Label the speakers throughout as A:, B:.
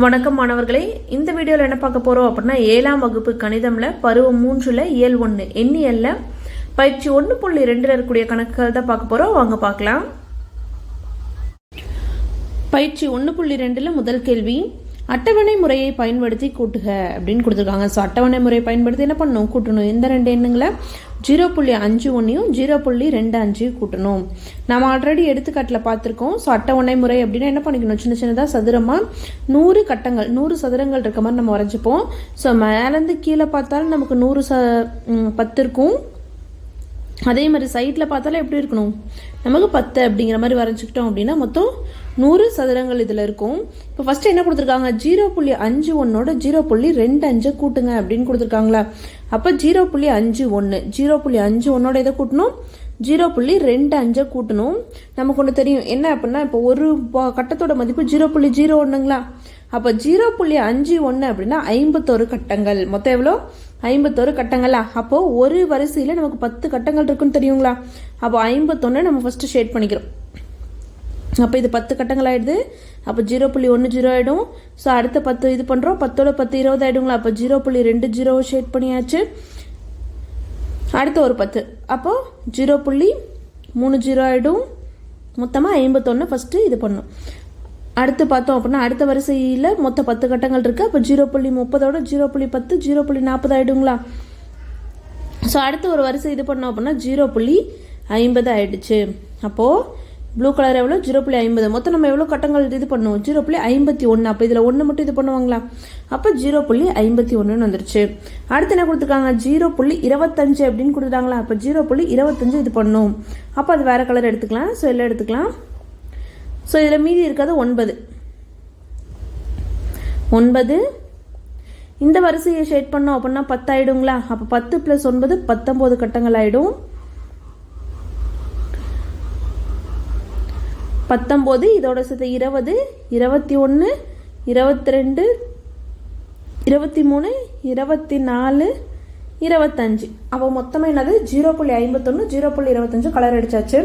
A: வணக்கம் மாணவர்களே, இந்த வீடியோவில் என்ன பார்க்க போகிறோம் அப்படின்னா 7ஆம் வகுப்பு கணிதமில் பருவம் 3ல் இயல் 1 எண்ணியல்ல பயிற்சி 1.2 இருக்கக்கூடிய கணக்குகள் தான் பார்க்க போகிறோம். வாங்க பார்க்கலாம். பயிற்சி 1.2 முதல் கேள்வி, அட்டவணை முறையை பயன்படுத்தி கூட்டுக அப்படின்னு கொடுத்துருக்காங்க. ஸோ அட்டவணை முறையை பயன்படுத்தி என்ன பண்ணணும், கூட்டணும். இந்த ரெண்டு எண்ணுங்களை 0.51 0.25 கூட்டணும். நம்ம ஆல்ரெடி எடுத்துக்காட்டில் பார்த்துருக்கோம். ஸோ அட்டவணை முறை அப்படின்னா என்ன பண்ணிக்கணும், சின்ன சின்னதாக சதுரமாக 100 கட்டங்கள் 100 சதுரங்கள் இருக்க மாதிரி நம்ம வரைஞ்சிப்போம். ஸோ மேலேருந்து கீழே பார்த்தாலும் நமக்கு 10 இருக்கும். அதே மாதிரி சைட்டில் பார்த்தாலும் எப்படி இருக்கணும், நமக்கு 10 அப்படிங்கிற மாதிரி வரைஞ்சிக்கிட்டோம் அப்படின்னா மொத்தம் 100 சதுரங்கள் இதில் இருக்கும். இப்போ ஃபஸ்ட்டு என்ன கொடுத்துருக்காங்க, 0.51 0.25 கூட்டுங்க அப்படின்னு கொடுத்துருக்காங்களா. அப்போ 0.51 0.51 இதை கூட்டணும், 0.25 கூட்டணும். நமக்கு ஒன்று தெரியும் என்ன அப்படின்னா, இப்போ ஒரு கட்டத்தோட மதிப்பு 0.01ங்களா. அப்போ 0.51 அப்படின்னா 51 கட்டங்கள். மொத்தம் எவ்வளோ, 51 கட்டங்களா. அப்போது ஒரு வரிசையில் நமக்கு 10 கட்டங்கள் இருக்குன்னு தெரியுங்களா. அப்போ 51 நம்ம ஃபஸ்ட்டு ஷேட் பண்ணிக்கிறோம். அப்போ இது 10 கட்டங்கள் ஆகிடுது. அப்போ 0.10 ஆகிடும். ஸோ அடுத்த 10 இது பண்ணுறோம், 10 10 20 ஆகிடுங்களா. அப்போ 0.20 ஷேட் பண்ணியாச்சு. அடுத்த ஒரு 10, அப்போது 0.30 ஆகிடும். மொத்தமாக 51 ஃபஸ்ட்டு இது பண்ணும். அடுத்து பார்த்தோம் அப்படின்னா அடுத்த வரிசையில் மொத்தம் 10 கட்டங்கள் இருக்குது. அப்போ 0.30 0.10 0.40 ஆகிடுங்களா. ஸோ அடுத்து ஒரு வரிசை இது பண்ணோம் அப்படின்னா 0.50 ஆகிடுச்சு. அப்போது ப்ளூ கலர் எவ்வளோ, 0.50. மொத்தம் நம்ம எவ்வளோ கட்டங்கள் இது பண்ணுவோம், 0.51. அப்போ இதில் 1 மட்டும் இது பண்ணுவாங்களா. அப்போ 0.51 வந்துருச்சு. அடுத்து என்ன கொடுத்துருக்காங்க, 0.25 அப்படின்னு கொடுத்துட்டாங்களா. அப்போ 0.25 இது பண்ணும். அப்போ அது வேறு கலர் எடுத்துக்கலாம். ஸோ எல்லாம் எடுத்துக்கலாம். ஸோ இதில் மீதி இருக்காது 9. இந்த வரிசையை ஷேட் பண்ணோம் அப்படின்னா 10 ஆகிடுங்களா. அப்போ 10 + 9 19 கட்டங்கள் ஆகிடும். 19 இதோட சேர்த்து 20 21 22 23 24 25. அப்போ மொத்தமாக என்னது 0.51 0.25 கலர் அடிச்சாச்சு.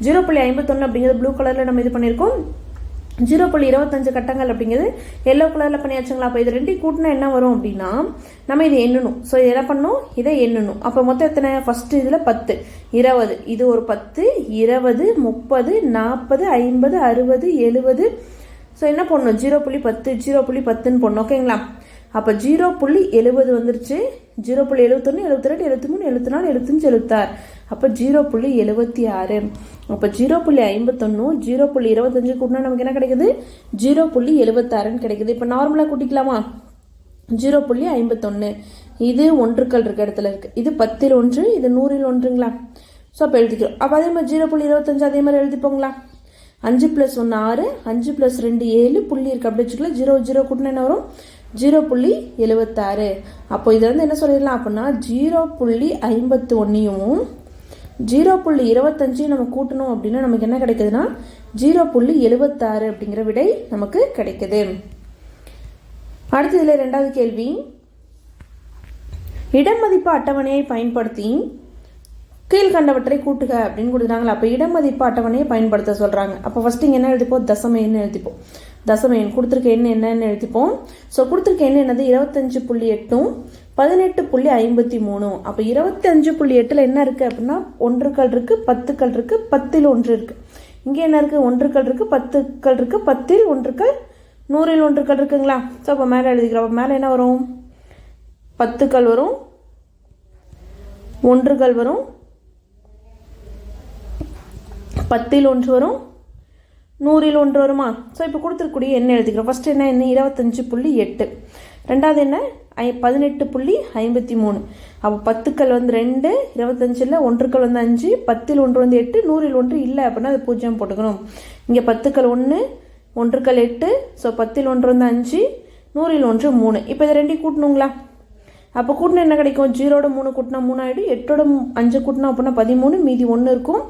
A: 0.51 அப்படிங்கிறது ப்ளூ கலரில் நம்ம இது பண்ணியிருக்கோம். 0.25 கட்டங்கள் அப்படிங்கிறது எல்லோ கலரில் பண்ணியாச்சுங்களா. அப்போ இது ரெண்டையும் கூட்டினா என்ன வரும் அப்படின்னா, நம்ம இது எண்ணணும். ஸோ இது என்ன பண்ணணும், இதை எண்ணணும். அப்போ மொத்தம் எத்தனை, ஃபஸ்ட்டு இதில் 10 20 இது ஒரு 10 20 30 40 50 60 70. ஸோ என்ன பண்ணணும், 0.10 0.10ன்னு போடணும். ஓகேங்களா. அப்போ 0.70 வந்துருச்சு. 0.71 72 73 74 75 76. அப்போ 0.76. அப்போ 0.51 0.25 கூட்டினா நமக்கு என்ன கிடைக்குது, 0.76 கிடைக்குது. இப்போ நார்மலாக கூட்டிக்கலாமா, 0.51 இது ஒன்றுக்கள் இருக்க இடத்துல இருக்குது. இது 10ல் 1 இது 100ல் 1ங்களா. ஸோ அப்போ எழுதிக்கிறோம். அப்போ அதே மாதிரி 0.25 அதே மாதிரி எழுதிப்போங்களா. 5 + 1 6 5 + 2 7 புள்ளி இருக்குது அப்படி வச்சுக்கலாம். 0 0 கூட்டினா என்ன வரும், 0.76. அப்போ இதை வந்து என்ன சொல்லிடலாம் அப்படின்னா, 0.51 0.25 நம்ம கூட்டணும் அப்படின்னா நமக்கு என்ன கிடைக்குதுன்னா 0.76 அப்படிங்கிற விடை நமக்கு கிடைக்குது. அடுத்து இதில் ரெண்டாவது கேள்வி, இடமதிப்பு அட்டவணையை பயன்படுத்தி கீழ்கண்டவற்றை கூட்டுக அப்படின்னு கொடுத்துட்டாங்களா. அப்போ இடமதிப்பு அட்டவணையை பயன்படுத்த சொல்கிறாங்க. அப்போ ஃபஸ்ட்டு இங்கே என்ன எழுதிப்போம், தசம எண் எழுதிப்போம். தசம எண் கொடுத்துருக்க எண் என்னன்னு எழுதிப்போம். ஸோ கொடுத்துருக்க எண் என்னது 25.8 18.53. அப்போ 25.8 என்ன இருக்குது அப்படின்னா ஒன்றுக்கள் இருக்குது 10கள் இருக்குது 10ல் 1 இருக்குது. இங்கே என்ன இருக்குது, ஒன்றுக்கள் இருக்குது 10கள் இருக்குது 10ல் 1கள் 100ல் 1கள் இருக்குங்களா. ஸோ அப்போ மேலே எழுதிக்கிறோம். அப்போ மேலே என்ன வரும், 10கள் வரும் 1கள் வரும் 10ல் 1 வரும் 100ல் 1 வருமா. ஸோ இப்போ கொடுத்துருக்கூடிய எண்ணெய் எழுதிக்கிறோம். ஃபஸ்ட்டு என்ன எண்ணெய் 25.8. ரெண்டாவது என்ன 18.53. அப்போ 10கள் வந்து 2 25ல் 1கள் வந்து 5 10ல் 1 வந்து 8 100ல் 1 இல்லை அப்படின்னா அது 0 போட்டுக்கணும். இங்கே 10கள் 1 1கள் 8. ஸோ 10ல் 1 வந்து 5 100ல் 1 3. இப்போ இதை ரெண்டையும் கூட்டணுங்களா. அப்போ கூட்டினா என்ன கிடைக்கும், 0ட 3 கூட்டினா 3 ஆகிடும். 8ோட 5 கூட்டினா அப்படின்னா 13 மீதி 1 இருக்கும்.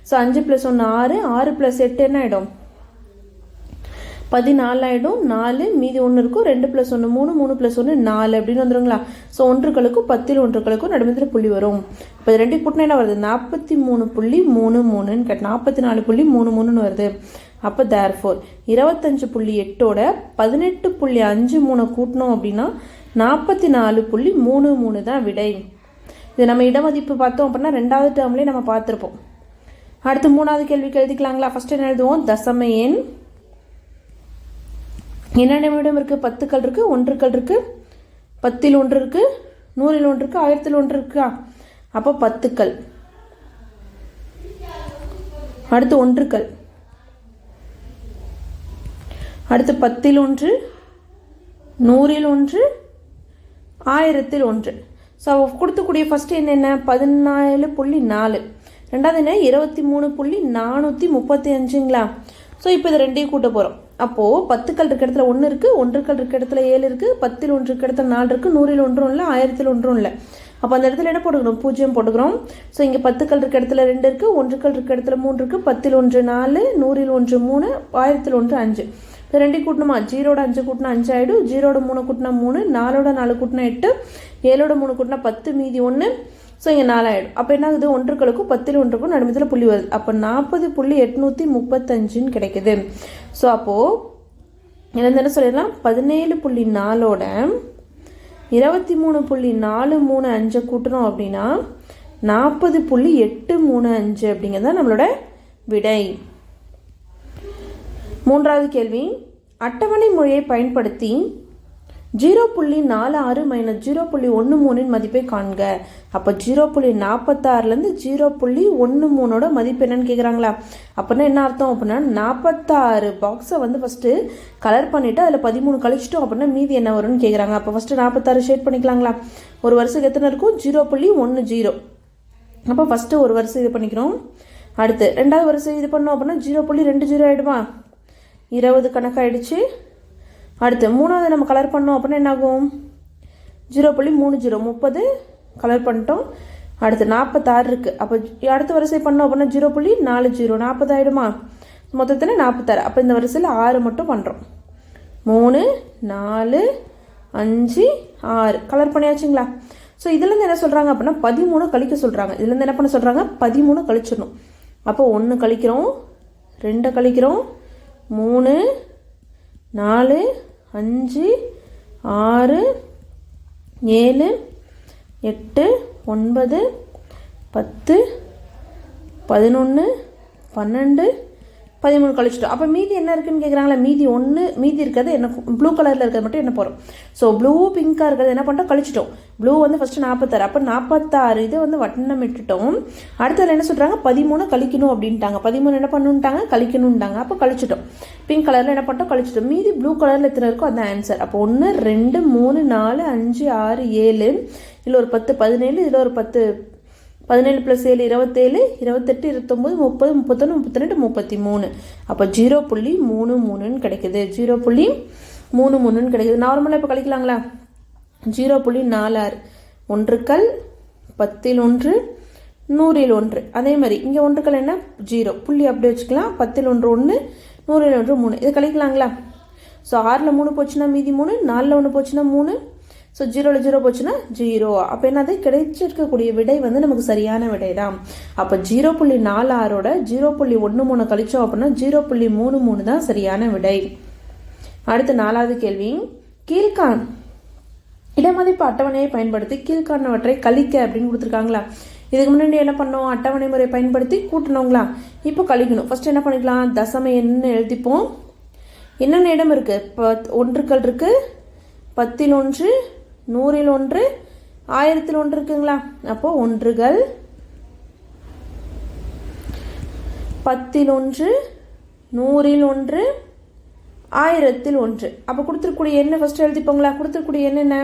A: ஸோ 5 + 1 6 6 + 8 என்ன ஆகிடும் 14 ஆகிடும். 4 மீதி 1 இருக்கும். 2 + 1 3 3 + 1 4 அப்படின்னு வந்துடுங்களா. ஸோ ஒன்றுகளுக்கும் 10ல் 1களுக்கும் நடுமத்தில் புள்ளி வரும். இப்போ இது ரெண்டு கூட்டினா என்ன வருது, 43.33 44.33 வருது. அப்போ தேர்ஃபோர் 25.8ஓட 18.53 கூட்டணும் அப்படின்னா 44.33 தான் விடை. இது நம்ம இடமதிப்பு பார்த்தோம் அப்படின்னா 2வது டேர்ம்லேயே நம்ம பார்த்துருப்போம். அடுத்து 3வது கேள்விக்கு எழுதிக்கலாங்களா? ஃபர்ஸ்ட் என்ன எழுதுவோம்? தசம எண் என்னென்ன இருக்குது? 10கள் இருக்குது, 1கள் இருக்குது, 10ல் 1 இருக்குது, 100ல் 1 இருக்குது, 1000ல் 1 இருக்கா? அப்போ 10கள். அடுத்து 1கள், அடுத்து 10ல் 1, 100ல் 1, 1000ல் 1. ஸோ கொடுத்தக்கூடிய ஃபஸ்ட்டு என்னென்ன? 14.4. ரெண்டாவது என்ன? 23.435ங்களா? ஸோ இப்போ இது ரெண்டையும் கூட்ட போகிறோம். அப்போது 10கள் இருக்க இடத்துல 1 இருக்குது, 1கள் இருக்க இடத்துல 7 இருக்குது, 10ல் 1 இருக்க இடத்துல 4 இருக்குது, 100ல் 1 இல்லை, 1000ல் 1 இல்லை. அப்போ அந்த இடத்துல என்ன போட்டுக்கிறோம்? 0 போட்டுக்கிறோம். ஸோ இங்கே 10கள் இருக்க இடத்துல 2 இருக்குது, 1கள் இருக்க இடத்துல 3 இருக்குது, 10ல் 1 4, 100ல் 1 3, 1000ல் 1 5. இப்போ ரெண்டையும் கூட்டணுமா? 0ட 5 கூட்டினா 5 ஆகிடும், 0ட 3 கூட்டினா 3, 4ட 4 கூட்டினா 8, 7ட 3 கூட்டினா 10, மீதி 1. ஸோ இங்கே 4 ஆகிடும். அப்போ என்ன ஆகுது? 1களுக்கும் 10ல் 1க்கும் நடுமத்தில் புள்ளி வருது. அப்போ 40.835 கிடைக்குது. ஸோ அப்போது என்ன சொல்லிடலாம்? 17.4ஓட 23.435 கூட்டணும் அப்படின்னா 40.835 அப்படிங்கிறது தான் நம்மளோட விடை. 3வது கேள்வி, அட்டவணை முறையை பயன்படுத்தி 0.46 - 0.13 மதிப்பை காண்க. அப்போ 0.46லேருந்து 0.13ஓட மதிப்பு என்னன்னு கேட்குறாங்களா? அப்படின்னா என்ன அர்த்தம்? அப்படின்னா 46 பாக்ஸை வந்து ஃபஸ்ட்டு கலர் பண்ணிவிட்டு அதில் 13 கழிச்சிட்டோம் அப்படின்னா மீதி என்ன வரும்னு கேட்குறாங்க. அப்போ ஃபஸ்ட்டு 46 ஷேட் பண்ணிக்கலாங்களா? ஒரு வருஷத்துக்கு எத்தனை இருக்கும்? 0.10. அப்போ ஃபஸ்ட்டு ஒரு வருஷம் இது பண்ணிக்கிறோம். அடுத்து 2வது வருஷம் இது பண்ணோம் அப்படின்னா 0.20 ஆகிடுமா? 20 கணக்காயிடுச்சு. அடுத்து 3வது நம்ம கலர் பண்ணோம் அப்படின்னா என்னாகும்? 0.30 30 கலர் பண்ணிட்டோம். அடுத்து 46 இருக்குது. அப்போ அடுத்த வரிசை பண்ணோம் அப்படின்னா 0.40 40 ஆகிடுமா? மொத்தத்தில் 46. அப்போ இந்த வரிசையில் 6 மட்டும் பண்ணுறோம். 3 4 5 6 கலர் பண்ணியாச்சுங்களா? ஸோ இதுலேருந்து என்ன சொல்கிறாங்க அப்படின்னா 13 கழிக்க சொல்கிறாங்க. இதுலேருந்து என்ன பண்ண சொல்கிறாங்க? 13 கழிச்சிடணும். அப்போ 1 கழிக்கிறோம், 2 கழிக்கிறோம், 3 4 5 6 7 8 9 10 11 12 13 கழிச்சிட்டோம். அப்போ மீதி என்ன இருக்குன்னு கேட்குறாங்களா? மீதி இருக்கிறது என்ன? ப்ளூ கலரில் இருக்கிறது மட்டும் என்ன போகிறோம்? ஸோ ப்ளூ பிங்காக இருக்கிறது என்ன பண்ணிட்டோம்? கழிச்சிட்டோம். ப்ளூ வந்து ஃபஸ்ட்டு 46. அப்போ 46 இதை வந்து வட்டனம் விட்டுட்டோம். அடுத்தது என்ன சொல்கிறாங்க? 13 கழிக்கணும் அப்படின்ட்டாங்க. 13 என்ன பண்ணுன்ட்டாங்க? கழிக்கணுன்ட்டாங்க. அப்போ கழிச்சிட்டோம். பிங்க் கலரில் என்ன பண்ணிட்டோம்? கழிச்சிட்டோம். மீதி ப்ளூ கலரில் எத்தனை இருக்கோ அதுதான் ஆன்சர். அப்போ 1 2 3 4 5 6 7 இதில் ஒரு 10 17 இதில் ஒரு 10 17 + 7 27 28 29 30 31 32 33. அப்போ 0.33ன்னு கிடைக்குது. 0.33ன்னு கிடைக்குது. நார்மலாக இப்போ கழிக்கலாங்களா? 0.46 1கள் 10ல் 1 100ல் 1. அதே மாதிரி இங்கே 1கள் என்ன? 0 புள்ளி அப்படி வச்சுக்கலாம். 10ல் 1 1 100ல் 1 3. இதை கழிக்கலாங்களா? ஸோ 6ல் 3 போச்சுன்னா மீதி 3, 4ல் 1 போச்சுன்னா 3. ஸோ 0ல் 0 போச்சுன்னா 0. அப்போ என்னது? கிடைச்சிருக்கக்கூடிய விடை வந்து நமக்கு சரியான விடை தான். அப்போ 0.46ஓட 0.13 கழிச்சோம் அப்படின்னா 0.33 தான் சரியான விடை. அடுத்து 4வது கேள்வி, கீழ்காண் இடமதிப்பு அட்டவணையை பயன்படுத்தி கீழ்காணவற்றை கழிக்க அப்படின்னு கொடுத்துருக்காங்களா? இதுக்கு முன்னாடி என்ன பண்ணோம்? அட்டவணை முறை பயன்படுத்தி கூட்டணுங்களா? இப்போ கழிக்கணும். ஃபர்ஸ்ட் என்ன பண்ணிக்கலாம்? தசம எண்ணு எழுதிப்போம். என்னென்ன இடம் இருக்குது? 1கள் இருக்குது, 10ல் 1 100ல் 1 1000ல் 1 இருக்குங்களா? அப்போ 1கள் 10ல் 1 100ல் 1 1000ல் 1. அப்போ கொடுத்துருக்கூடிய எண்ணை ஃபஸ்ட்டு எழுதிப்போங்களா? கொடுத்துருக்கூடிய எண் என்ன?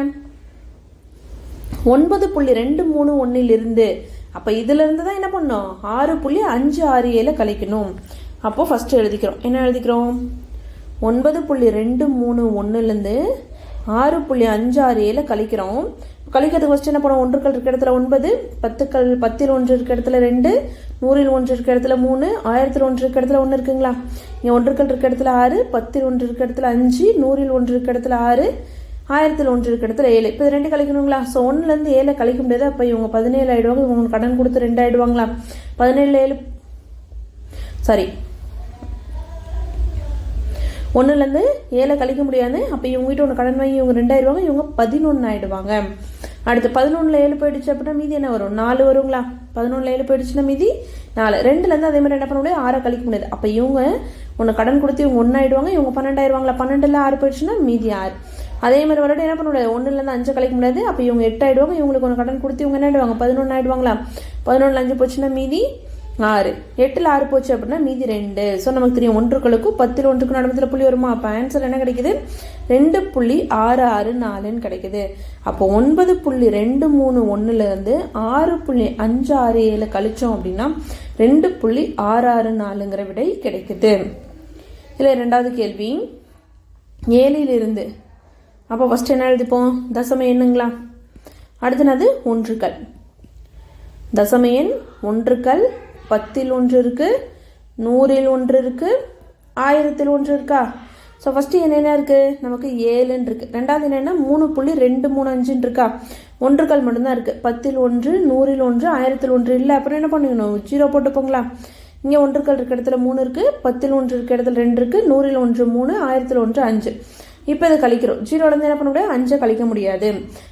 A: 9.231 அப்போ இதிலிருந்து தான் என்ன பண்ணோம்? 6.567 கழிக்கணும். அப்போது ஃபஸ்ட்டு எழுதிக்கிறோம். என்ன எழுதிக்கிறோம்? 9.231லேருந்து 6.567 கழிக்கிறோம். கழிக்கிறதுக்கு ஃபஸ்ட்டு என்ன பண்ணுவோம்? 1கள் இருக்க இடத்துல 9, 10ல் 1 இருக்க இடத்துல 2, 100ல் 1 இருக்க இடத்துல 3, 1000ல் 1 இருக்க இடத்துல 1 இருக்குங்களா? இங்கே 1கள் இருக்க இடத்துல 6, 10ல் 1 இருக்க இடத்துல 5, 100ல் 1 இருக்க இடத்துல 6, 1000ல் 1 இருக்க இடத்துல 7. இப்போ இது 2 கழிக்கணுங்களா? ஸோ 1லேருந்து 7 கழிக்க முடியாது. அப்போ இவங்க 17 ஆகிடுவாங்க. இவங்க கடன் கொடுத்து 2 ஆகிடுவாங்களா? 17 7 சாரி ஒன்றுலேருந்து 7 கழிக்க முடியாது. அப்போ இவங்ககிட்ட ஒன்று கடன் வாங்கி இவங்க 2 ஆயிடுவாங்க, இவங்க 11 ஆயிடுவாங்க. அடுத்து 11ல் 7 போயிடுச்சு அப்படின்னா மீதி என்ன வரும்? 4 வருங்களா? 11ல் 7 போயிடுச்சுன்னா மீதி 4. 2லேருந்து அதே மாதிரி என்ன பண்ண முடியாது? 6 கழிக்க முடியாது. அப்போ இவங்க ஒன்று கடன் கொடுத்து இவங்க 1 ஆயிடுவாங்க, இவங்க 12 ஆயிடுவாங்களா? 12ல் 6 போயிடுச்சுன்னா மீதி 6. அதே மாதிரி மறுபடியும் என்ன பண்ண முடியாது? 1லேருந்து 5 கழிக்க முடியாது. அப்போ இவங்க 8 ஆயிடுவாங்க, இவங்களுக்கு ஒன்று கடன் கொடுத்து இவங்க என்ன ஆயிடுவாங்க? 11 ஆயிடுவாங்களா? 11ல் 5 போச்சுன்னா மீதி 6. 8ல் 6 போச்சு அப்படின்னா மீதி 2. ஸோ நமக்கு தெரியும் 1களுக்கும் 10ல் 1க்கும் நடுமத்தில் புள்ளி வருமா? அப்போ ஆன்சர் என்ன கிடைக்குது? 2.664 கிடைக்குது. அப்போ 9.231லேருந்து 6.567 கழிச்சோம் அப்படின்னா 2.664 விடை கிடைக்குது. இல்லை 2வது கேள்வி 7லிருந்து. அப்போ ஃபர்ஸ்ட் என்ன எழுதிப்போம்? தசம எண்ணுங்களா? அடுத்தது ஒன்றுக்கள். தசம எண் ஒன்றுக்கள் 10ல் 1 இருக்கு, 100ல் 1 இருக்கு, 1000ல் 1 இருக்கா? ஸோ ஃபர்ஸ்ட் என்ன இருக்கு? நமக்கு 7ன்னு இருக்கு. 2வது என்னன்னா 3.235 இருக்கா? ஒன்றுக்கள் மட்டும்தான் இருக்கு. 10ல் 1, 100ல் 1, 1000ல் 1 இல்லை. அப்புறம் என்ன பண்ணிக்கணும்? 0 போட்டுப்போங்களா? இங்கே ஒன்றுக்கள் இருக்க இடத்துல 3 இருக்கு, 10ல் 1 இருக்க இடத்துல 2 இருக்கு, 100ல் 1 3, 1000ல் 1 5. இப்போ இதை கழிக்கிறோம். 0லேருந்து என்ன பண்ண முடியாது? 5 கழிக்க முடியாது.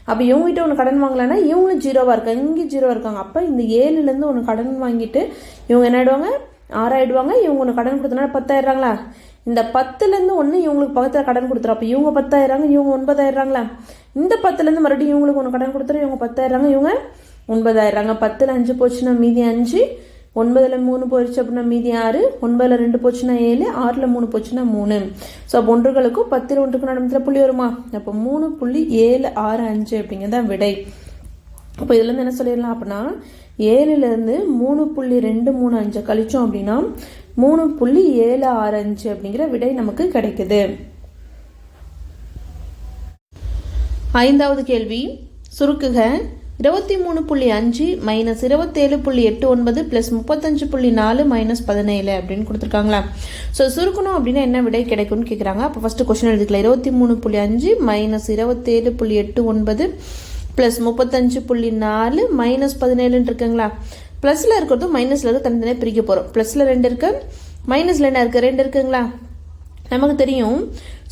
A: அப்போ இவங்ககிட்ட ஒன்று கடன் வாங்கலான்னா இவங்களும் 0வா இருக்காங்க, இங்கே 0 இருக்காங்க. அப்போ இந்த 7லேருந்து ஒன்று கடன் வாங்கிட்டு இவங்க என்ன ஆயிடுவாங்க? 6 ஆயிடுவாங்க. இவங்க ஒன்று கடன் கொடுத்தனால 10 ஆயிடுறாங்களா? இந்த 10லேருந்து ஒன்று இவங்களுக்கு பக்கத்தில் கடன் கொடுத்துரும். அப்போ இவங்க 10 ஆயிடுறாங்க, இவங்க 9 ஆயிடுறாங்களா? இந்த 10லேருந்து மறுபடியும் இவங்களுக்கு ஒன்று கடன் கொடுத்துரும், இவங்க 10 ஆயிடுறாங்க, இவங்க 9 ஆயிடுறாங்க. 10ல் 5 போச்சுன்னா மீதி 5, 9ல் 3 போயிடுச்சு அப்படின்னா மீதி 6, 9ல் 2 போச்சுன்னா 7, 6ல் 3 போச்சுன்னா 3. ஸோ அப்போ ஒன்றுகளுக்கும் 10ல் 1க்கும் நடுமத்தில் புள்ளி வருமா? அப்போ 3.765 அப்படிங்கிறதான் விடை. அப்போ இதுலேருந்து என்ன சொல்லிடலாம் அப்படின்னா 7லேருந்து 3.235 கழிச்சோம் அப்படின்னா 3.765 அப்படிங்கிற விடை நமக்கு கிடைக்குது. 5வது கேள்வி சுருக்குக. 23.5 மைனஸ் 27.89 ப்ளஸ் 35.4 மைனஸ் 17 அப்படின்னு கொடுத்துருக்காங்களா? ஸோ சுருக்கணும் அப்படின்னா என்ன விடை கிடைக்கும்னு கேட்குறாங்க. அப்போ ஃபஸ்ட்டு கொஸ்டின் எழுதிக்கலாம். 23.5 மைனஸ் 27.89 ப்ளஸ் 35.4 மைனஸ் 17 இருக்குங்களா? ப்ளஸில் இருக்கிறதும் மைனஸில் இருக்க தனித்தனியாக பிரிக்க போகிறோம். ப்ளஸில் 2 இருக்குது, மைனஸில் என்ன இருக்குது? 2 இருக்குங்களா? நமக்கு தெரியும்.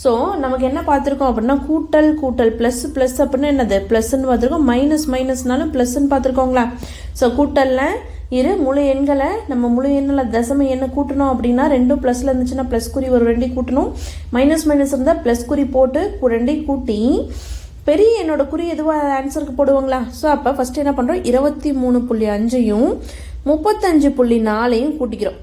A: ஸோ நமக்கு என்ன பார்த்துருக்கோம் அப்படின்னா கூட்டல் கூட்டல் ப்ளஸ் ப்ளஸ் அப்படின்னா என்னது? ப்ளஸ்ன்னு பார்த்துருக்கோம். மைனஸ் மைனஸ்னாலும் ப்ளஸ்ன்னு பார்த்துருக்கோங்களா? ஸோ கூட்டலில் முழு எண்களை நம்ம முழு எண்ணில் தசம எண்ணை கூட்டணும் அப்படின்னா 2 ப்ளஸில் இருந்துச்சுன்னா ப்ளஸ் குறி ஒரு 2 கூட்டணும். மைனஸ் மைனஸ் இருந்தால் ப்ளஸ் குறி போட்டு 2 கூட்டி பெரிய என்னோட குறி எதுவாக ஆன்சருக்கு போடுவாங்களா? ஸோ அப்போ ஃபஸ்ட்டு என்ன பண்ணுறோம்? 23.5ஐயும் 35.4ஐயும் கூட்டிக்கிறோம்.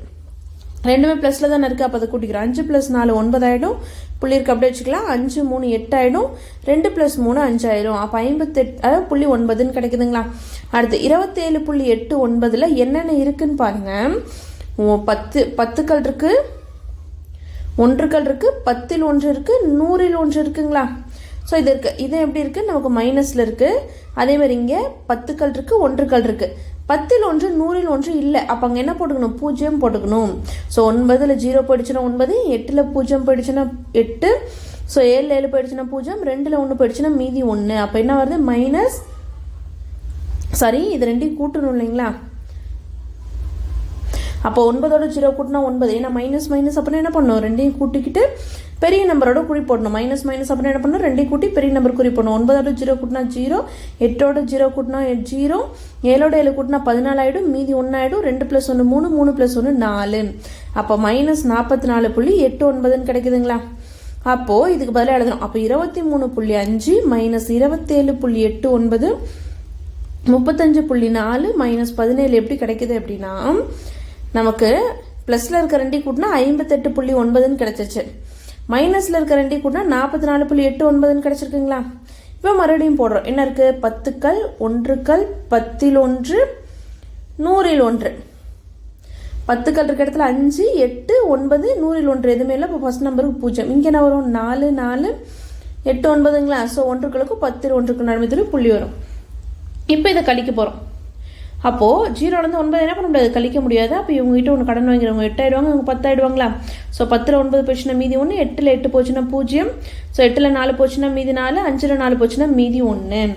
A: ரெண்டுமே ப்ளஸில் தானே இருக்குது. அப்போ அதை கூட்டிக்கிறோம். 5 + 4 9 ஆகிடும். புள்ளி இருக்கு அப்படியே வச்சுக்கலாம். 5 3 8 ஆகிடும். 2 + 3 5 ஆயிடும். அப்போ 58.9 கிடைக்குதுங்களா? அடுத்து 27.89ல் என்னென்ன இருக்குன்னு பாருங்கள். 10கள் இருக்குது, ஒன்றுக்கள் இருக்குது, 10ல் 1 இருக்குது, 100ல் 1 இருக்குங்களா? ஸோ இது இருக்குது. இது எப்படி இருக்குது? நமக்கு மைனஸில் இருக்குது. அதேமாதிரி இங்கே 10கள் இருக்குது, ஒன்றுக்கள் இருக்குது. 10ல் 1 100ல் 1 இல்லை. அப்போ அங்கே என்ன போட்டுக்கணும்? 0 போட்டுக்கணும். ஸோ 9ல் 0 போயிடுச்சுன்னா 9, 8ல் 0 போயிடுச்சுன்னா 8, ஸோ 7ல் 7 போயிடுச்சுன்னா 0, 2ல் 1 போயிடுச்சுன்னா மீதி 1. அப்போ என்ன வருது? மைனஸ் இது ரெண்டையும் கூட்டணும் இல்லைங்களா? அப்போ 9ஓட 0 கூட்டினா 9. ஏன்னா மைனஸ் மைனஸ் அப்படின்னா என்ன பண்ணணும்? ரெண்டையும் கூட்டிக்கிட்டு பெரிய நம்பரோட குறி போடணும். மைனஸ் மைனஸ் அப்படின்னா என்ன பண்ணணும்? ரெண்டையும் கூட்டி பெரிய நம்பர் குறி போடணும். 9ஓட 0 கூட்டினா 0, 8ஓட 0 கூட்டினா 0, 7ஓட 7 கூட்டினா 14 ஆகிடும், மீதி 1 ஆகிடும். 2 + 1 3, 3 + 1 4. அப்போ மைனஸ் 44.89 கிடைக்குதுங்களா? அப்போது இதுக்கு பதிலாக எழுதணும். அப்போ 23.5 மைனஸ் 27.89 35.4 மைனஸ் 17 எப்படி கிடைக்குது அப்படின்னா நமக்கு ப்ளஸில் இருக்க 2 கூட்டினா 58.9 கிடைச்சிச்சு. மைனஸில் இருக்க 2 கூட்டினா 44.89 கிடைச்சிருக்குங்களா? இப்போ மறுபடியும் போடுறோம். என்ன இருக்குது? 10கள், ஒன்றுக்கள், 10ல் 1, 100ல் 1. 10கள் இருக்க இடத்துல 5, 8, 9, 100ல் 1 எதுவுமே இல்லை. இப்போ ஃபர்ஸ்ட் நம்பருக்கு 0. இங்கே என்ன வரும்? 4, 4, 8, 9ங்களா? ஸோ ஒன்றுக்களுக்கும் 10ல் 1க்கு நடுமத்தில் புள்ளி வரும். இப்போ இதை கழிக்க போகிறோம். அப்போது 0லேருந்து 9 என்ன பண்ண முடியாது? கழிக்க முடியாது. அப்போ இவங்ககிட்ட ஒன்று கடன் வாங்கிறவங்க 8 ஆயிடுவாங்க, இவங்க 10 ஆயிடுவாங்களா? ஸோ 10ல் 9 போச்சுன்னா மீதி 1, 8ல் 8 போச்சுன்னா 0, ஸோ 8ல் 4 போச்சுன்னா மீதி 4, 5ல் 4 போச்சுன்னா மீதி 1.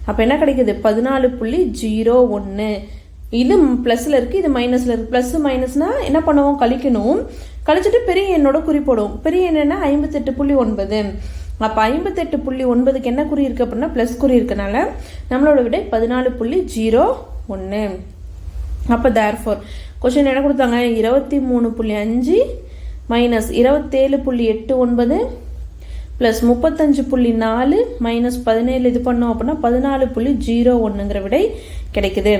A: அப்போ என்ன கிடைக்குது? 14.01. இது ப்ளஸில் இருக்குது, இது மைனஸில் இருக்குது. ப்ளஸ் மைனஸ்னால் என்ன பண்ணுவோம்? கழிக்கணும். கழிச்சிட்டு பெரிய எண்ணோட குறி போடுவோம். பெரிய எண் என்ன 58.9. அப்போ 58.9க்கு என்ன குறி இருக்குது அப்படின்னா ப்ளஸ் குறி இருக்கனால நம்மளோட விடை 14.01. அப்போ தேர்ஃபோர் கொஸ்டின் என்ன கொடுத்தாங்க, 23.5 மைனஸ் 27.89 ப்ளஸ் 35.4 மைனஸ் 17 இது பண்ணோம் அப்படின்னா 14.01ங்கிற விடை கிடைக்குது.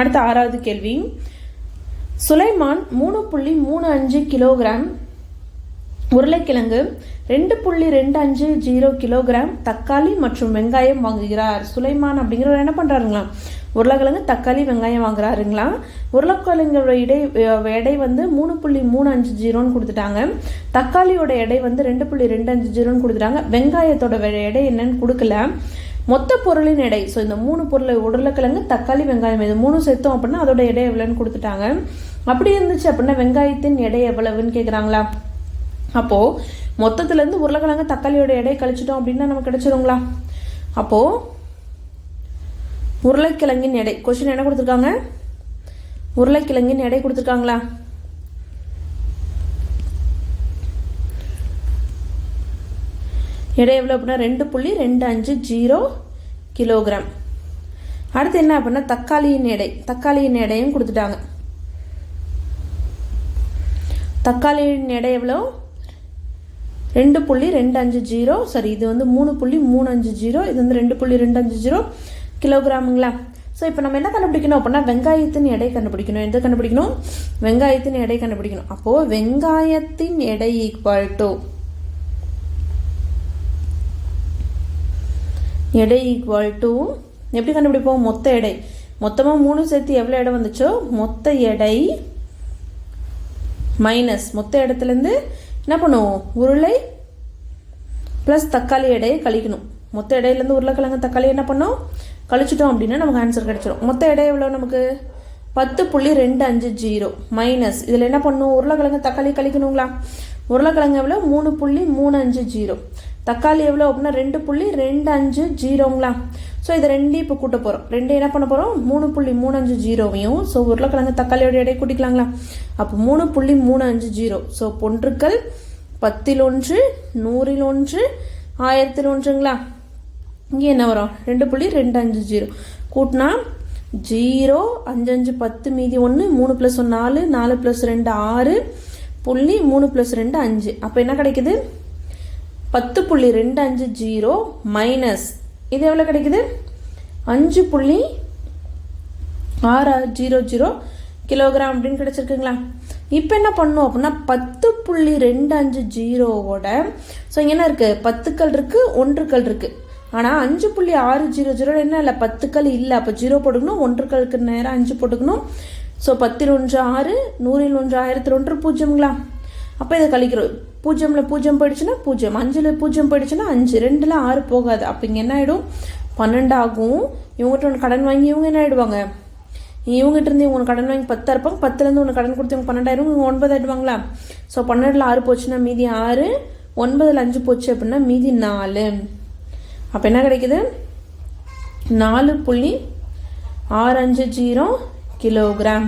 A: அடுத்த 6வது கேள்வி, சுலைமான் 3.35 கிலோகிராம் உருளைக்கிழங்கு, 2.250 கிலோகிராம் தக்காளி மற்றும் வெங்காயம் வாங்குகிறார். சுலைமான் அப்படிங்கிறவர் என்ன பண்ணுறாருங்களா, உருளைக்கிழங்கு தக்காளி வெங்காயம் வாங்குறாருங்களா. உருளைக்கிழங்கோட எடை வந்து 3.350 கொடுத்துட்டாங்க. தக்காளியோட எடை வந்து 2.250 கொடுத்துட்டாங்க. வெங்காயத்தோட எடை என்னன்னு கொடுக்கல. மொத்த பொருளின் எடை, ஸோ இந்த 3 பொருளை உருளைக்கிழங்கு தக்காளி வெங்காயம் இது 3 சேர்த்தோம் அப்படின்னா அதோட எடை எவ்வளோன்னு கொடுத்துட்டாங்க. அப்படி இருந்துச்சு அப்படின்னா வெங்காயத்தின் எடை எவ்வளவுன்னு கேட்குறாங்களா. அப்போது மொத்தத்துலேருந்து உருளைக்கிழங்கு தக்காளியோட எடை கழிச்சிட்டோம் அப்படின்னா நமக்கு கிடைச்சிருங்களா. அப்போது உருளைக்கிழங்கின் எடை கொஸ்டின் என்ன கொடுத்துருக்காங்க, உருளைக்கிழங்கின் எடை கொடுத்துருக்காங்களா. எடை எவ்வளோ அப்படின்னா 2.250 கிலோகிராம். அடுத்து என்ன அப்படின்னா தக்காளியின் எடையும் கொடுத்துட்டாங்க. தக்காளியின் எடை எவ்வளோ 2.250, சரி இது வந்து 3.350, இது வந்து 2.250 கிலோகிராமுங்களா. ஸோ இப்போ நம்ம என்ன கண்டுபிடிக்கணும் அப்படின்னா வெங்காயத்தின் எடை கண்டுபிடிக்கணும். எது கண்டுபிடிக்கணும், வெங்காயத்தின் எடை கண்டுபிடிக்கணும். அப்போது வெங்காயத்தின் எடை ஈக்குவல் டு எப்படி கண்டுபிடிப்போம், மொத்த எடை. மொத்தமாக 3 சேர்த்து எவ்வளோ எடை வந்துச்சோ மொத்த எடை மைனஸ் மொத்த இடத்துலேருந்து என்ன பண்ணுவோம், உருளை ப்ளஸ் தக்காளி எடையை கழிக்கணும். மொத்த இடையிலேருந்து உருளைக்கிழங்கு தக்காளி என்ன பண்ணோம் கழிச்சிட்டோம் அப்படின்னா நமக்கு ஆன்சர் கிடைச்சிடும். மொத்த எடை எவ்வளோ நமக்கு 10.250 மைனஸ் இதில் என்ன பண்ணும், உருளைக்கிழங்கு தக்காளி கழிக்கணுங்களா. உருளைக்கிழங்கு எவ்வளோ 3.350, தக்காளி எவ்வளோ அப்படின்னா 2.250ங்களா. ஸோ இதை ரெண்டையும் இப்போ கூட்ட போகிறோம். ரெண்டையும் என்ன பண்ண போகிறோம், 3.350வையும் ஸோ உருளைக்கிழங்கு தக்காளியோட எடை கூட்டிக்கலாங்களா. அப்போ 3.350, ஸோ பொன்றுக்கள் 10 100 1 1000ங்களா. இங்கே என்ன வரும் 2.250 கூட்டினா 0 5 5 10 மீதி 1 3 + 1 4 4 + 2 6 புள்ளி 3 + 2 5. அப்போ என்ன கிடைக்குது 10.250 மைனஸ் இது எவ்வளோ கிடைக்குது 5.600 கிலோகிராம் அப்படின்னு கிடைச்சிருக்குங்களா. இப்போ என்ன பண்ணும் அப்படின்னா 10.250ஓட ஸோ இங்கே என்ன இருக்குது 10 கல் இருக்குது 1 கல் இருக்குது. ஆனால் 5.600 என்ன இல்லை 10 கல் இல்லை. அப்போ 0 போட்டுக்கணும், 1 கல்லுக்கு நேரம் 5 போட்டுக்கணும். ஸோ 10 1 6 100 1 1000 0ங்களா. அப்போ இதை கழிக்கிறோம். 0ல் 0 போயிடுச்சுன்னா 0, 5ல் 0 போயிடுச்சுன்னா 5, 2ல் 6 போகாது. அப்போ இங்கே என்ன ஆகிடும் 12 ஆகும். இவங்ககிட்ட ஒன்று கடன் வாங்கி இவங்க என்ன ஆகிடுவாங்க, இவங்ககிட்ட இருந்து இவங்க கடன் வாங்கி 10 இருப்பாங்க, 10லேருந்து ஒன்று கடன் கொடுத்து இவங்க 12 ஆயிடும், இவங்க 9 ஆகிடுவாங்களா. ஸோ 12ல் 6 போச்சுன்னா மீதி 6, 9ல் 5 போச்சு அப்படின்னா மீதி 4. அப்போ என்ன கிடைக்குது 4.650 கிலோகிராம்.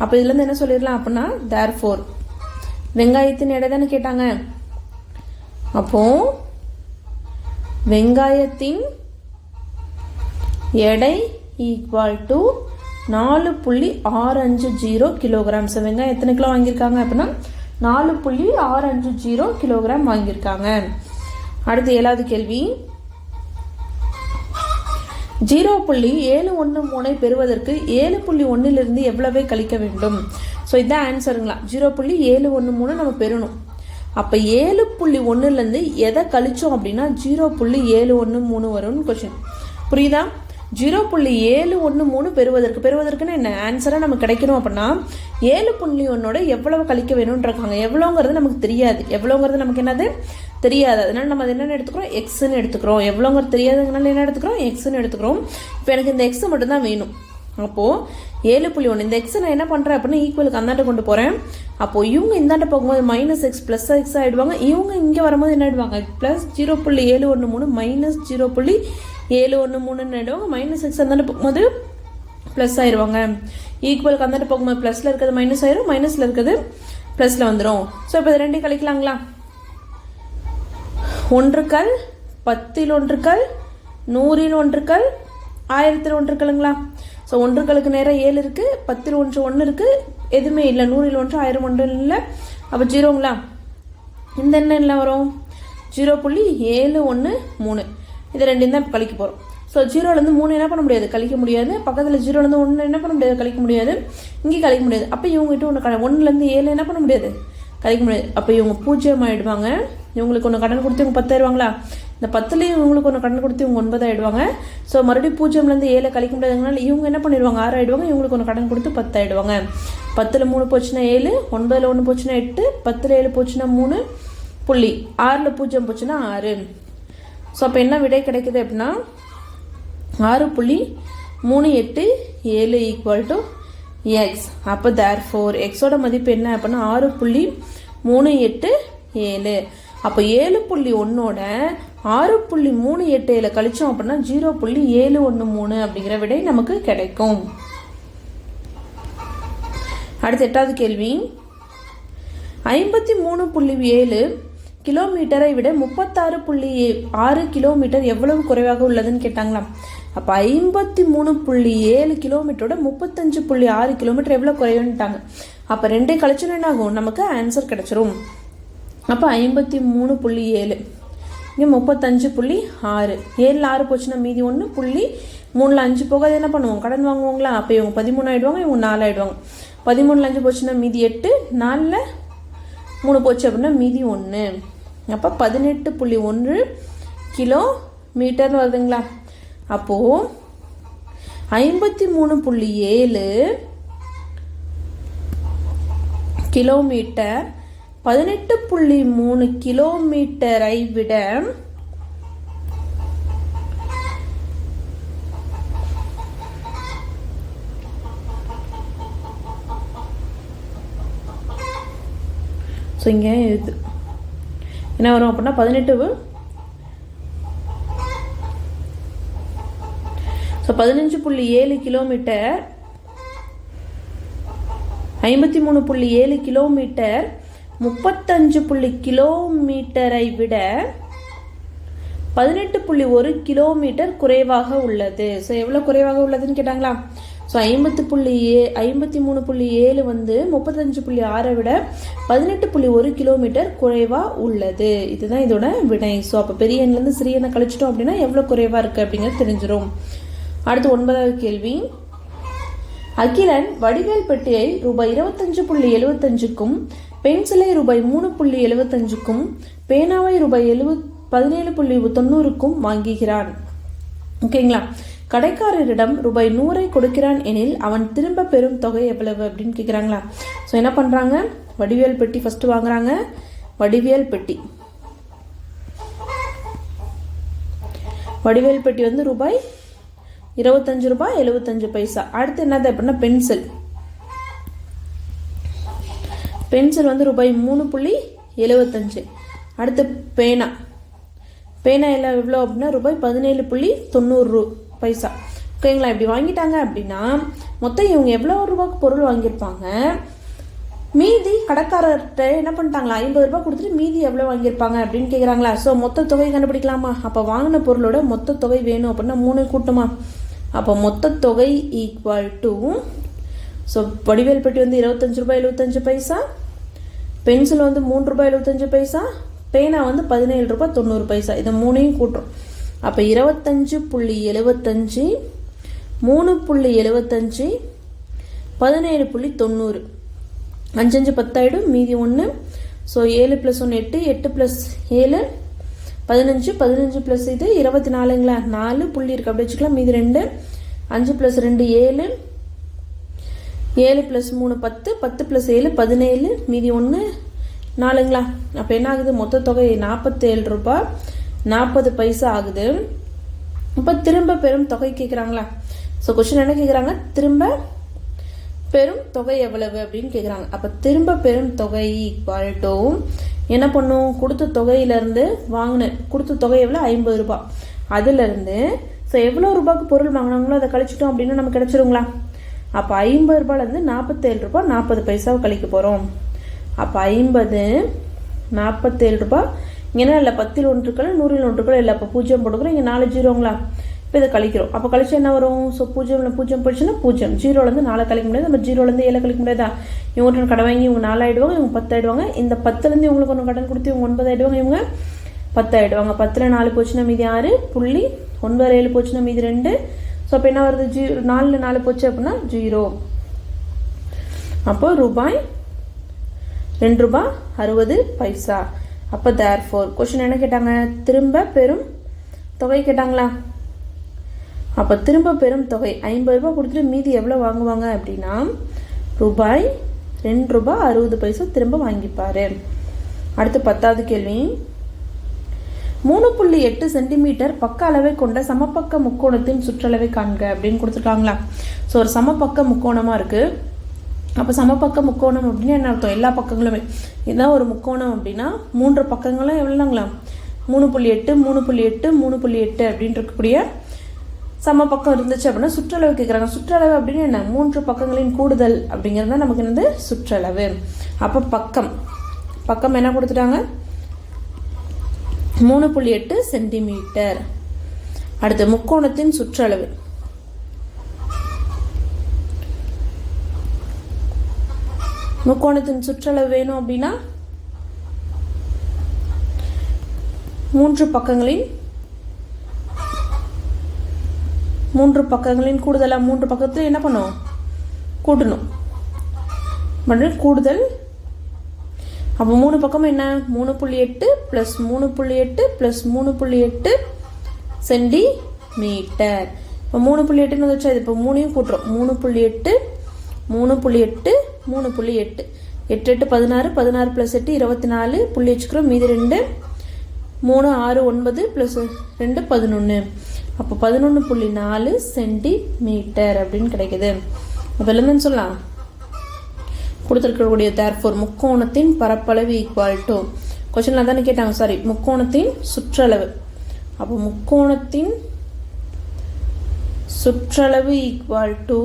A: அப்போ இதுலேருந்து என்ன சொல்லிடலாம் அப்படின்னா தேர்ஃபோர் வெங்காயத்தின் எடை தானே கேட்டாங்க. அப்போ வெங்காயத்தின் எடை ஈக்குவல் டு 4.650 கிலோகிராம். ஸோ வெங்காயம் எத்தனை கிலோ வாங்கியிருக்காங்க அப்படின்னா 4.650 கிலோகிராம் வாங்கியிருக்காங்க. அடுத்து 7வது கேள்வி, 0.713 பெறுவதற்கு 7.1லிருந்து எவ்வளவே கழிக்க வேண்டும். ஸோ இதுதான் ஆன்சருங்களா. 0.713 நம்ம பெறணும். அப்போ 7.1லேருந்து எதை கழிச்சோம் அப்படின்னா 0.713 வரும்னு கொஸ்டின் புரியுதா. 0.713 பெறுவதற்குன்னு என்ன ஆன்சராக நமக்கு கிடைக்கணும் அப்படின்னா 7.1ஓட எவ்வளவு கழிக்க வேணும்னு இருக்காங்க. எவ்வளோங்கிறது நமக்கு தெரியாது. எவ்வளோங்கிறது நமக்கு என்னது தெரியாது. அதனால நம்ம அது என்னென்னு எடுத்துக்கிறோம், எக்ஸ்ன்னு எடுத்துக்கிறோம். எவ்வளோங்கிறது தெரியாதுங்கனால என்ன எடுத்துக்கிறோம், எக்ஸ்ன்னு எடுத்துக்கிறோம். இப்போ எனக்கு இந்த எக்ஸ் மட்டும்தான் வேணும். அப்போது 7.1 இந்த எக்ஸை நான் என்ன பண்ணுறேன் அப்படின்னா ஈக்குவலுக்கு அந்தாண்ட கொண்டு போகிறேன். அப்போது இவங்க இந்தாண்ட போகும்போது -x + x ஆகிடுவாங்க. இவங்க இங்கே வரும்போது என்ன ஆகிடுவாங்க ப்ளஸ் 0.713 மைனஸ் 0.713 ஆகிடுவாங்க. -x அந்தாண்ட போகும்போது ப்ளஸ் ஆயிடுவாங்க. ஈக்குவலுக்கு அந்தாண்ட போகும்போது ப்ளஸில் இருக்கிறது மைனஸ் ஆயிரும், மைனஸில் இருக்கிறது ப்ளஸில் வந்துடும். ஸோ இப்போ இது ரெண்டையும் கழிக்கலாங்களா? 1 10 1 100 1 1000 1ங்களா? ஸோ 1களுக்கு நேரம் 7 இருக்குது, 10 1 இருக்குது, எதுவுமே இல்லை, 100 1 1000 1 இல்லை, அப்போ 0ங்களா? இந்த என்ன வரும்? 0.713. இது ரெண்டையும் தான் இப்போ கழிக்க போகிறோம். ஸோ 0லேருந்து 3 என்ன பண்ண முடியாது, கழிக்க முடியாது. பக்கத்தில் 0லேருந்து 1 என்ன பண்ண முடியாது, கழிக்க முடியாது. இங்கே கழிக்க முடியாது. அப்போ இவங்ககிட்ட 1லேருந்து 7 என்ன பண்ண முடியாது, கழிக்க முடியாது. அப்போ இவங்க 0 ஆகிடுவாங்க. இவங்களுக்கு ஒன்று கடன் கொடுத்து இவங்க 10 ஆயிடுவாங்களா? இந்த 10லேயும் இவங்களுக்கு ஒன்று கடன் கொடுத்து இவங்க 9 ஆகிடுவாங்க. ஸோ மறுபடியும் 0லேருந்து 7 கழிக்க முடியாதுனால இவங்க என்ன பண்ணிடுவாங்க, 6 ஆகிடுவாங்க. இவங்களுக்கு ஒன்று கடன் கொடுத்து 10 ஆகிடுவாங்க. 10ல் 3 போச்சுன்னா 7, 9ல் 1 போச்சுன்னா 8, 10ல் 7 போச்சுன்னா 3, 6ல் 0 போச்சுன்னா 6. ஸோ அப்போ என்ன விடை கிடைக்குது அப்படின்னா 6.387 = எக்ஸ். அப்போ தேர்ஃபோர் எக்ஸோட மதிப்பு என்ன அப்படின்னா 6.387. அப்போ 7.1ஓட 6.387 கழிச்சோம் அப்படின்னா 0.713 அப்படிங்கிற விடை நமக்கு கிடைக்கும். அடுத்த 8வது கேள்வி, 53.7 கிலோமீட்டரை விட 36.6 கிலோமீட்டர் எவ்வளவு குறைவாக உள்ளதுன்னு கேட்டாங்களா? அப்போ 53.7 கிலோமீட்டரோட 35.6 கிலோமீட்டர் எவ்வளோ குறைவுன்ட்டாங்க. அப்போ ரெண்டே கழிச்சோன்னா என்ன ஆகும், நமக்கு ஆன்சர் கிடச்சிரும். அப்போ 53.7 இங்கே 35.6, 7ல் 6 போச்சுன்னா மீதி 1, 3ல் 5 போகாது என்ன பண்ணுவோம், கடன் வாங்குவாங்களா? அப்போ இவங்க 13 ஆகிடுவாங்க, இவங்க 4 ஆகிடுவாங்க. 13ல் 5 போச்சுன்னா மீதி 8, 4ல் 3 போச்சு அப்படின்னா மீதி 1. அப்போ 18.1 கிலோமீட்டர்னு வருதுங்களா? அப்போது 53.7 கிலோமீட்டர் 18.3 கிலோமீட்டரை விட ஸோ இங்கே இது என்ன வரும் அப்படின்னா 15.7 கிலோமீட்டர் 53.7 கிலோமீட்டர் 35 கிலோமீட்டரை விட 18.1 கிலோமீட்டர் குறைவாக உள்ளது. ஸோ எவ்வளோ குறைவாக உள்ளதுன்னு கேட்டாங்களா? ஸோ 53.7 வந்து 35.6 விட 18.1 கிலோமீட்டர் குறைவாக உள்ளது. இதுதான் இதோட விடை. ஸோ அப்போ பெரிய எண்ணிலேருந்து சிறிய எண்ணை கழிச்சிட்டோம் அப்படின்னா எவ்வளோ குறைவாக இருக்குது அப்படிங்கிறது தெரிஞ்சிடும். அடுத்து 9வது கேள்வி, அகிலன் வடிவேல் பெட்டியை ரூபாய் 25.75க்கும் பென்சிலை ரூபாய் 3.75க்கும் பேனாவை ரூபாய் 17.90க்கும் வாங்குகிறான். ஓகேங்களா? கடைக்காரரிடம் ரூபாய் 100 கொடுக்கிறான் எனில் அவன் திரும்ப பெறும் தொகை எவ்வளவு அப்படின்னு கேட்குறாங்களா? ஸோ என்ன பண்ணுறாங்க, வடிவேல் பெட்டி ஃபஸ்ட்டு வாங்குறாங்க. வடிவேல் பெட்டி வந்து ரூபாய் 25 ரூபாய் 75 பைசா. அடுத்து என்னது அப்படின்னா பென்சில் வந்து ரூபாய் 3.75. அடுத்து பேனா எல்லாம் எவ்வளோ அப்படின்னா ரூபாய் 17.90 பைசா. ஓகேங்களா? இப்படி வாங்கிட்டாங்க அப்படின்னா மொத்தம் இவங்க எவ்வளோ ரூபாய்க்கு பொருள் வாங்கியிருப்பாங்க, மீதி கடைக்காரர்கிட்ட என்ன பண்ணிட்டாங்களா 50 ரூபாய் கொடுத்துட்டு மீதி எவ்வளோ வாங்கியிருப்பாங்க அப்படின்னு கேட்குறாங்களா? ஸோ மொத்த தொகை கண்டுபிடிக்கலாமா? அப்போ வாங்கின பொருளோட மொத்த தொகை வேணும் அப்படின்னா 3 கூட்டமா? அப்போ மொத்த தொகை = ஸோ வடிவேல் பெட்டி வந்து 25 ரூபாய் 75 பைசா, பென்சில் வந்து 3 ரூபாய் 75 பைசா, பேனா வந்து 17 ரூபாய் 90 பைசா. இதை 3ஐயும் கூட்டுறோம். அப்போ 25.75 3.75 17.90, 5 5 10 ஆகிடும், மீதி 1. ஸோ 7 + 1 8, 8 + 7 15, 15 + இது 24ங்களா? 4 புள்ளி இருக்குது அப்படி வச்சுக்கலாம், மீதி 2. 5 + 2 7, 7 + 3 10, 10 + 7 17, மீதி 1 4ங்களா? அப்போ என்ன ஆகுது, மொத்த தொகை 47 ரூபாய் 40 பைசா ஆகுது. இப்போ திரும்ப பெறும் தொகை கேட்குறாங்களா? ஸோ கொஸ்டின் என்ன கேட்குறாங்க, திரும்ப பெரும் தொகை எவ்வளவு அப்படின்னு கேட்குறாங்க. அப்போ திரும்ப பெரும் தொகை = என்ன பண்ணும், கொடுத்த தொகையிலேருந்து கொடுத்த தொகை எவ்வளோ 50 ரூபாய், அதுலேருந்து ஸோ எவ்வளோ ரூபாய்க்கு பொருள் வாங்கினாங்களோ அதை கழிச்சிட்டோம் அப்படின்னா நமக்கு கிடச்சிருங்களா? அப்போ 50 ரூபாயிலேருந்து 47 ரூபாய் 40 பைசாவை கழிக்க போகிறோம். அப்போ 50 47 ரூபா. இங்கே இல்லை 10ல் 1 இருக்குல்ல 100ல் 1 இருக்குல்ல இல்லை. அப்போ 0 போட்டுக்கிறோம். இங்கே 4 ஜீரோங்களா. இப்போ இதை கழிக்கிறோம். அப்போ கழிச்சு என்ன வரும்? ஸோ 0ல் 0 போயிடுச்சுன்னா 0. 0லேருந்து 4 கழிக்க முடியாது. நம்ம 0லேருந்து 7 கழிக்க முடியாதா? இவங்க கடை வாங்கி இவங்க 4 ஆகிடுவாங்க, இவங்க 10 ஆகிடுவாங்க. இந்த 10லேருந்து இவங்களுக்கு ஒன்று கடன் கொடுத்து இவங்க 9 ஆகிடுவாங்க, இவங்க 10 ஆகிடுவாங்க. 10ல் 4 போச்சுன்னா மீதி 6 புள்ளி, 9 7 போச்சுன்னா மீதி 2. ஸோ அப்போ என்ன வருது? 4ல் 4 போச்சு அப்படின்னா 0. அப்போ ரூபாய் 2 ரூபாய் 60 பைசா. அப்போ தேர்ஃபோர் கொஸ்டின் என்ன கேட்டாங்க? திரும்ப பெறும் தொகை கேட்டாங்களா? அப்போ திரும்ப பெறும் தொகை 50 ரூபாய் கொடுத்துட்டு மீதி எவ்வளோ வாங்குவாங்க அப்படின்னா ரூபாய் 2 ரூபாய் 60 பைசா திரும்ப வாங்கிப்பாரு. அடுத்து 10வது கேள்வி. 3.8 சென்டிமீட்டர் பக்க அளவை கொண்ட சமபக்க முக்கோணத்தின் சுற்றளவை காண்க அப்படின்னு கொடுத்துருக்காங்களா. ஸோ ஒரு சமபக்க முக்கோணமாக இருக்குது. அப்போ சமபக்க முக்கோணம் அப்படின்னு என்ன அர்த்தம்? எல்லா பக்கங்களுமே இதுதான் ஒரு முக்கோணம் அப்படின்னா 3 பக்கங்களும் எவ்வளோங்களா? 3.8 3.8 3.8 அப்படின்னு இருக்கக்கூடிய சமபக்கம் இருந்துச்சு அப்படின்னா சுற்றளவு கேட்குறாங்க. சுற்றளவு அப்படின்னு என்ன? 3 பக்கங்களின் கூடுதல் அப்படிங்கிறது தான் நமக்கு என்னது? சுற்றளவு. அப்போ பக்கம் என்ன கொடுத்துட்டாங்க? 3.8 சென்டிமீட்டர். அடுத்து முக்கோணத்தின் சுற்றளவு. முக்கோணத்தின் சுற்றளவு வேணும் அப்படின்னா 3 பக்கங்களின் கூடுதலாக 3 பக்கத்தில் என்ன பண்ணும்? கூட்டணும். கூடுதல். அப்போ 3 பக்கமும் என்ன? 3.8 + 3.8 + 3.8 சென்டிமீட்டர். இப்போ 3.8ன்னு வந்துச்சா? இது இப்போ 3ஐயும் கூட்டுறோம். 3.8 3.8 3.8 8 8 16 16 + 8 24 புள்ளி வச்சுக்கிறோம். மீதி 2 3 6 9 + 2 11. அப்போ 11.4 சென்டிமீட்டர் அப்படின்னு கிடைக்குது. அப்போ என்னன்னு சொல்லலாம்? கொடுத்துருக்கக்கூடிய தேர்ஃபோர் முக்கோணத்தின் பரப்பளவு ஈக்குவல் டு கொஸ்டின்ல தானே கேட்டாங்க. சாரி, முக்கோணத்தின் சுற்றளவு. அப்போ முக்கோணத்தின் சுற்றளவு ஈக்குவல் டு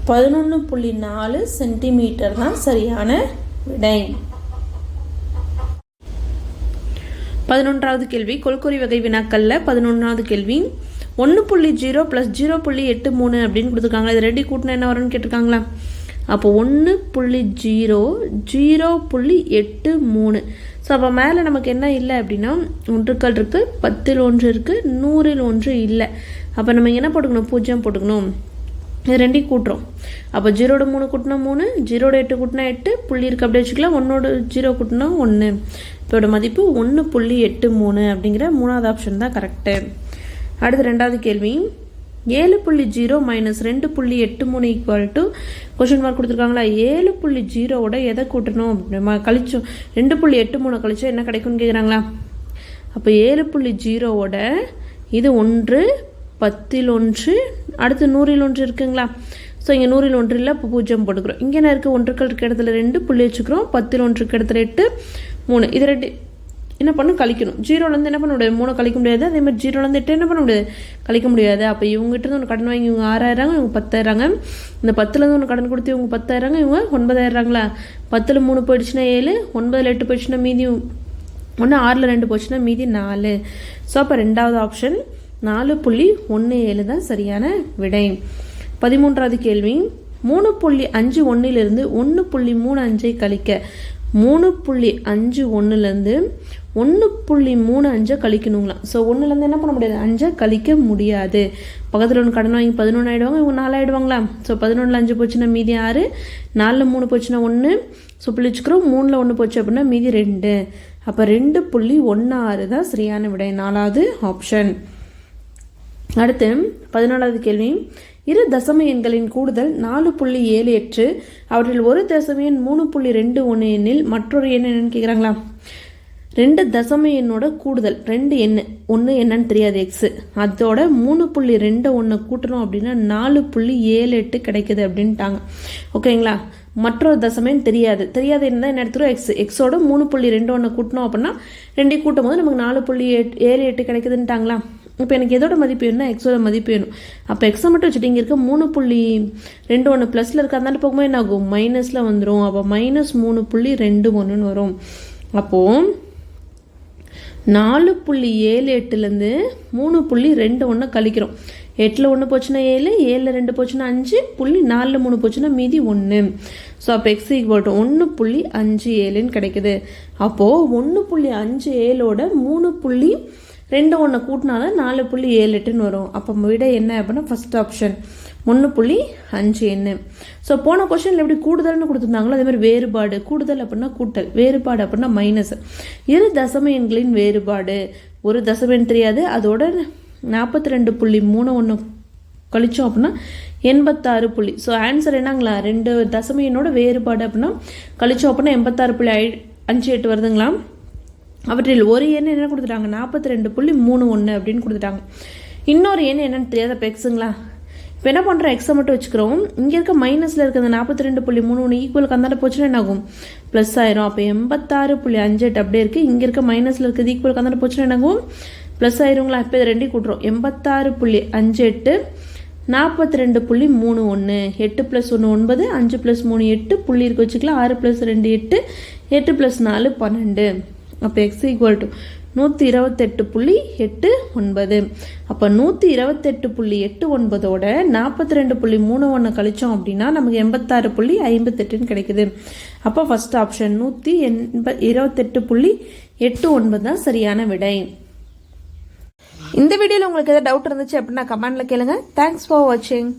A: 11.4 சென்டிமீட்டர் தான் சரியான விடை. 11வது கேள்வி கொள்குறி வகை வினாக்கல்ல 11வது கேள்வி 1.0 + 0.83 அப்படின்னு கொடுத்துருக்காங்க. இது ரெடி கூட்டினா என்ன வரும்னு கேட்டிருக்காங்களா. அப்போ 1.0 0.83. ஸோ அப்போ மேலே நமக்கு என்ன இல்லை அப்படின்னா ஒன்றுக்கள் இருக்குது, 10ல் 1 இருக்குது, 100ல் 1 இல்லை. அப்போ நம்ம என்ன போட்டுக்கணும்? 0 போட்டுக்கணும். இது ரெண்டையும் கூட்டுறோம். அப்போ 0ோட 3 கூட்டினா 3, 0ோட 8 கூட்டினா 8, புள்ளி இருக்குது அப்படி வச்சுக்கலாம். 1ோட 0 கூட்டினா 1. இதோட மதிப்பு 1.83 அப்படிங்கிற 3வது ஆப்ஷன் தான் கரெக்டு. அடுத்து 2வது கேள்வி 7.0 - 2.83 ஈக்குவல் டு கொஸ்டின் மார்க் கொடுத்துருக்காங்களா. 7.0ோட எதை கூட்டணும்? கழிச்சோம் 2.83 கழிச்சோம் என்ன கிடைக்கும்னு கேட்குறாங்களா. அப்போ 7.0ோட இது 1 10ல் 1 அடுத்து 100ல் 1 இருக்குங்களா. ஸோ இங்கே 100ல் 1 இல்லை. இப்போ 0 போட்டுக்கிறோம். இங்கே என்ன இருக்குது? ஒன்றுக்கள் இருக்க இடத்துல 2 புள்ளி வச்சுக்கிறோம். 10ல் 1 இருக்க இடத்துல 8 3. இது 2 என்ன பண்ணும்? கழிக்கணும். 0லேருந்து என்ன பண்ண முடியாது? 3 கழிக்க முடியாது. அதே மாதிரி 0லேருந்து 8 என்ன பண்ண முடியாது? கழிக்க முடியாது. அப்போ இவங்ககிட்ட இருந்து ஒன்று கடன் வாங்கி இவங்க 6 ஆயிடுறாங்க, இவங்க 10 ஆயிடுறாங்க. இந்த 10லேருந்து ஒன்று கடன் கொடுத்து இவங்க 10 ஆயிடுறாங்க, இவங்க 9 ஆயிடுறாங்களா. 10ல் 3 போயிடுச்சுன்னா 7, 9ல் 8 போயிடுச்சுன்னா மீதி 1, 6ல் 2 போச்சுன்னா மீதி 4. ஸோ அப்போ 2வது ஆப்ஷன் 4.17 தான் சரியான விடை. 13வது கேள்வி 3.51 1.35 கழிக்க 3.51 1.35 கழிக்கணுங்களா. ஸோ 1லேருந்து என்ன பண்ண முடியாது? 5 கழிக்க முடியாது. பக்கத்தில் ஒன்று கடன் வாங்கி 11 ஆகிடுவாங்க, இவங்க 4 ஆகிடுவாங்களா. ஸோ 11ல் 5 போச்சுன்னா மீதி 6, 4ல் 3 போச்சுன்னா 1, ஸோ புள்ளி வச்சுக்கிறோம். 3ல் 1 போச்சு அப்படின்னா மீதி 2. அப்போ 2.16 தான் சரியான விடை, 4வது ஆப்ஷன். அடுத்து 14வது கேள்வி இரு தசம எண்களின் கூடுதல் 4.78 அவற்றில் ஒரு தசம எண் 3.21 எண்ணில் மற்றொரு எண் என்னன்னு கேட்குறாங்களா. 2 தசம எண்ணோட கூடுதல் 2 எண், ஒன்று என்னன்னு தெரியாது எக்ஸு, அதோட 3.21 கூட்டணும் அப்படின்னா 4.78 கிடைக்குது அப்படின்ட்டாங்க. ஓகேங்களா. மற்றொரு தசம எண் தெரியாது என்ன எடுத்துரும்? எக்ஸோட 3.21 கூட்டணும் அப்படின்னா 2 கூட்டும் போது நமக்கு 4.78 கிடைக்குதுன்ட்டாங்களா. இப்போ எனக்கு எதோட மதிப்பு வேணும்னா எக்ஸோட மதிப்பு வேணும். அப்போ எக்ஸை மட்டும் வச்சுட்டு இங்கே இருக்க 3.21 ப்ளஸில் இருக்க அந்த போகும்போது என்ன ஆகும், மைனஸில் வந்துடும். அப்போ -3.21 வரும். அப்போது 4.78லேருந்து 3.21 கழிக்கிறோம். 8ல் 1 போச்சுன்னா 7, 7ல் 2 போச்சுன்னா 5, 4ல் 3 போச்சுன்னா மீதி 1. ஸோ அப்போ எக்ஸ் ஈக்குவல் டு 1.57 கிடைக்குது. அப்போது 1.57ஓட 3.21 கூட்டினாலும் 4.78 வரும். அப்போ விட என்ன அப்படின்னா ஃபர்ஸ்ட் ஆப்ஷன் 1.51. ஸோ போன கொஸ்டினில் எப்படி கூடுதல்னு கொடுத்துருந்தாங்களோ அதே மாதிரி வேறுபாடு, கூடுதல் அப்படின்னா கூட்டல், வேறுபாடு அப்படின்னா மைனஸ். இரு தசம எண்களின் வேறுபாடு, ஒரு தசம எண் தெரியாது, அதோட 42.31 கழிச்சோம் அப்படின்னா 86. ஸோ ஆன்சர் என்னங்களா, 2 தசம எண்ணோட வேறுபாடு அப்படின்னா கழிச்சோம் அப்படின்னா 86.58 வருதுங்களா. அவற்றில் ஒரு எண் என்ன கொடுத்துட்டாங்க, 42.31 அப்படின்னு கொடுத்துட்டாங்க. இன்னொரு எண் என்னன்னு தெரியாத பெக்ஸுங்களா. இப்போ என்ன பண்ணுறோம், எக்ஸை மட்டும் வச்சுக்கிறோம். இங்கே இருக்க மைனஸில் இருக்கிற 42.31 ஈக்குவலுக்கு அந்தாண்ட போச்சுன்னா என்ன ஆகும், ப்ளஸ் ஆயிரும். அப்போ 86.58 அப்படியே இருக்குது. இங்கே இருக்க மைனஸில் இருக்கிறது ஈக்குவலுக்கு அந்தாண்ட போச்சுன்னா என்ன ஆகும், ப்ளஸ் ஆயிருங்களா. இப்போ இது ரெண்டையும் கூட்டுறோம். 86.58 42.31, 8 + 1 9, 5 + 3 8, புள்ளி இருக்க வச்சுக்கலாம். 6 + 2 8, 8 + 4 12. அப்போ எக்ஸ் ஈக்குவல் டு 128.89. அப்போ 128.89ஓட 42.31 கழிச்சோம் அப்படின்னா நமக்கு 86.58 கிடைக்குது. அப்போ ஃபர்ஸ்ட் ஆப்ஷன் 128.89 தான் சரியான விடை. இந்த வீடியோவில் உங்களுக்கு ஏதாவது டவுட் இருந்துச்சு அப்படின்னா கமெண்ட்ல கேளுங்க. தேங்க்ஸ் ஃபார் வாட்சிங்.